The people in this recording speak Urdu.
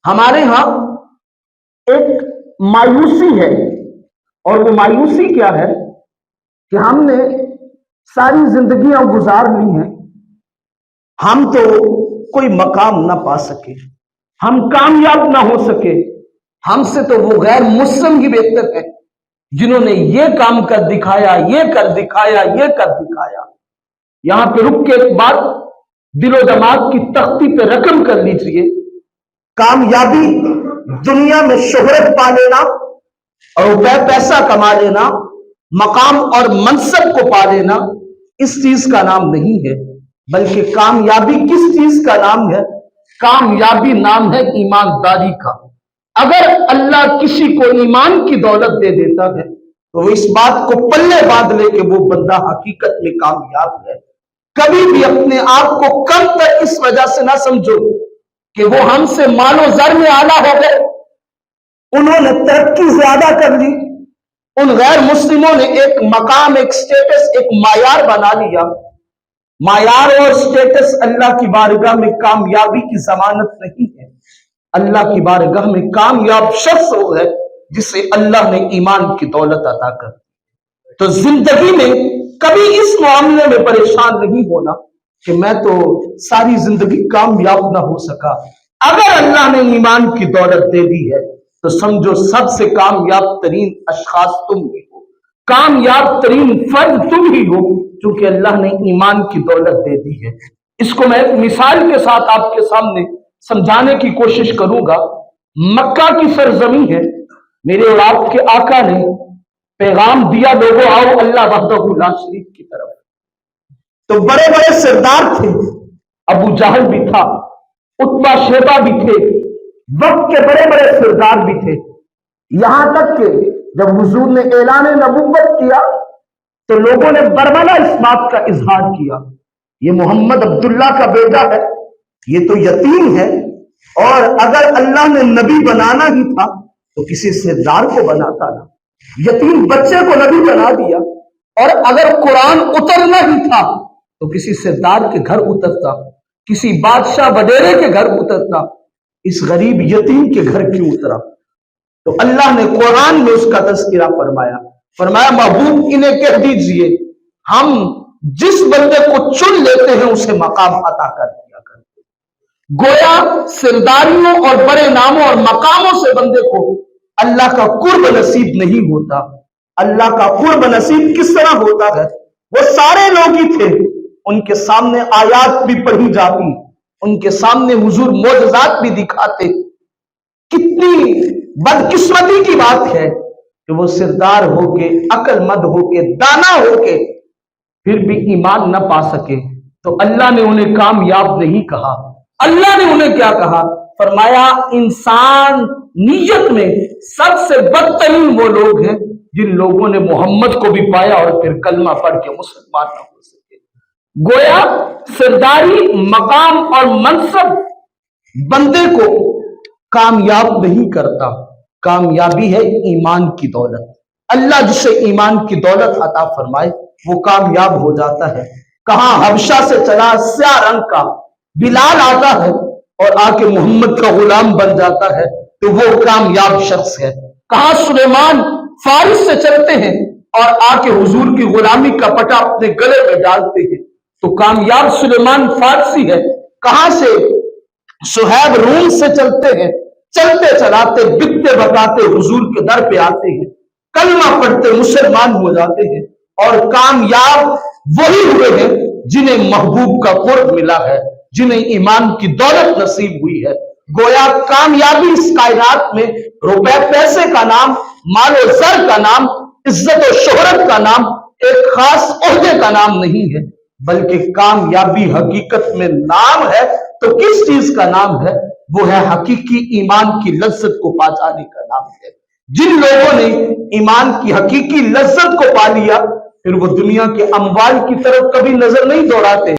ہمارے ہاں ایک مایوسی ہے، اور وہ مایوسی کیا ہے کہ ہم نے ساری زندگیاں گزار لی ہیں، ہم تو کوئی مقام نہ پا سکے، ہم کامیاب نہ ہو سکے، ہم سے تو وہ غیر مسلم ہی بہتر ہے جنہوں نے یہ کام کر دکھایا، یہ کر دکھایا، یہ کر دکھایا۔ یہاں پہ رک کے ایک بات دل و دماغ کی تختی پہ رقم کر لیجئے، کامیابی دنیا میں شہرت پا لینا اور روپے پیسہ کما لینا، مقام اور منصب کو پا لینا، اس چیز کا نام نہیں ہے، بلکہ کامیابی کس چیز کا نام ہے؟ کامیابی نام ہے ایمانداری کا۔ اگر اللہ کسی کو ایمان کی دولت دے دیتا ہے تو وہ اس بات کو پلے باندھ لے کہ وہ بندہ حقیقت میں کامیاب ہے۔ کبھی بھی اپنے آپ کو کم تر اس وجہ سے نہ سمجھو کہ وہ ہم سے مال و زر میں اعلیٰ ہو گئے، انہوں نے ترقی زیادہ کر لی، ان غیر مسلموں نے ایک مقام، ایک سٹیٹس، ایک معیار بنا لیا۔ معیار اور سٹیٹس اللہ کی بارگاہ میں کامیابی کی ضمانت نہیں ہے۔ اللہ کی بارگاہ میں کامیاب شخص وہ ہے جسے اللہ نے ایمان کی دولت عطا کر دی۔ تو زندگی میں کبھی اس معاملے میں پریشان نہیں ہونا کہ میں تو ساری زندگی کامیاب نہ ہو سکا۔ اگر اللہ نے ایمان کی دولت دے دی ہے تو سمجھو سب سے کامیاب ترین اشخاص تم ہی ہو، کامیاب ترین فرد تم ہی ہو، چونکہ اللہ نے ایمان کی دولت دے دی ہے۔ اس کو میں ایک مثال کے ساتھ آپ کے سامنے سمجھانے کی کوشش کروں گا۔ مکہ کی سرزمین ہے، میرے اور آپ کے آقا نے پیغام دیا، لوگوں آؤ اللہ وحدہ لا شریک کی طرف۔ تو بڑے بڑے سردار تھے، ابو جہل بھی تھا، عتبہ شیبہ بھی تھے، وقت کے بڑے بڑے سردار بھی تھے، یہاں تک کہ جب حضور نے اعلان نبوت کیا تو لوگوں نے برملا اس بات کا اظہار کیا، یہ محمد عبداللہ کا بیٹا ہے، یہ تو یتیم ہے، اور اگر اللہ نے نبی بنانا ہی تھا تو کسی سردار کو بناتا نا، یتیم بچے کو نبی بنا دیا، اور اگر قرآن اترنا ہی تھا تو کسی سردار کے گھر اترتا، کسی بادشاہ وڈیرے کے گھر اترتا، اس غریب یتیم کے گھر کیوں اترا؟ تو اللہ نے قرآن میں اس کا تذکرہ فرمایا محبوب انہیں کہہ دیجئے ہم جس بندے کو چن لیتے ہیں اسے مقام عطا کر دیا کرتے ہیں۔ گویا سرداریوں اور بڑے ناموں اور مقاموں سے بندے کو اللہ کا قرب نصیب نہیں ہوتا۔ اللہ کا قرب نصیب کس طرح ہوتا ہے؟ وہ سارے لوگ ہی تھے، ان کے سامنے آیات بھی پڑھی جاتی، ان کے سامنے حضور معجزات بھی دکھاتے۔ کتنی بدقسمتی کی بات ہے کہ وہ سردار ہو کے، عقل مند ہو کے، دانا ہو کے پھر بھی ایمان نہ پا سکے۔ تو اللہ نے انہیں کامیاب نہیں کہا، اللہ نے انہیں کیا کہا؟ فرمایا انسان نیت میں سب سے بدترین وہ لوگ ہیں جن لوگوں نے محمد کو بھی پایا اور پھر کلمہ پڑھ کے مسلمان نہ ہو سکے۔ گویا سرداری، مقام اور منصب بندے کو کامیاب نہیں کرتا، کامیابی ہے ایمان کی دولت۔ اللہ جسے ایمان کی دولت عطا فرمائے وہ کامیاب ہو جاتا ہے۔ کہاں حبشہ سے چلا سیاہ رنگ کا بلال آتا ہے اور آ کے محمد کا غلام بن جاتا ہے تو وہ کامیاب شخص ہے۔ کہاں سلیمان فارس سے چلتے ہیں اور آ کے حضور کی غلامی کا پٹا اپنے گلے میں ڈالتے ہیں تو کامیاب سلیمان فارسی ہے۔ کہاں سے صہیب روم سے چلتے ہیں، چلتے چلاتے بکتے بتاتے حضور کے در پہ آتے ہیں، کلمہ پڑھتے مسلمان ہو جاتے ہیں، اور کامیاب وہی ہوئے ہیں جنہیں محبوب کا قرب ملا ہے، جنہیں ایمان کی دولت نصیب ہوئی ہے۔ گویا کامیابی اس کائنات میں روپے پیسے کا نام، مال و زر کا نام، عزت و شہرت کا نام، ایک خاص عہدے کا نام نہیں ہے، بلکہ کامیابی حقیقت میں نام ہے تو کس چیز کا نام ہے؟ وہ ہے حقیقی ایمان کی لذت کو پا جانے کا نام ہے۔ جن لوگوں نے ایمان کی حقیقی لذت کو پا لیا پھر وہ دنیا کے اموال کی طرف کبھی نظر نہیں دوڑاتے۔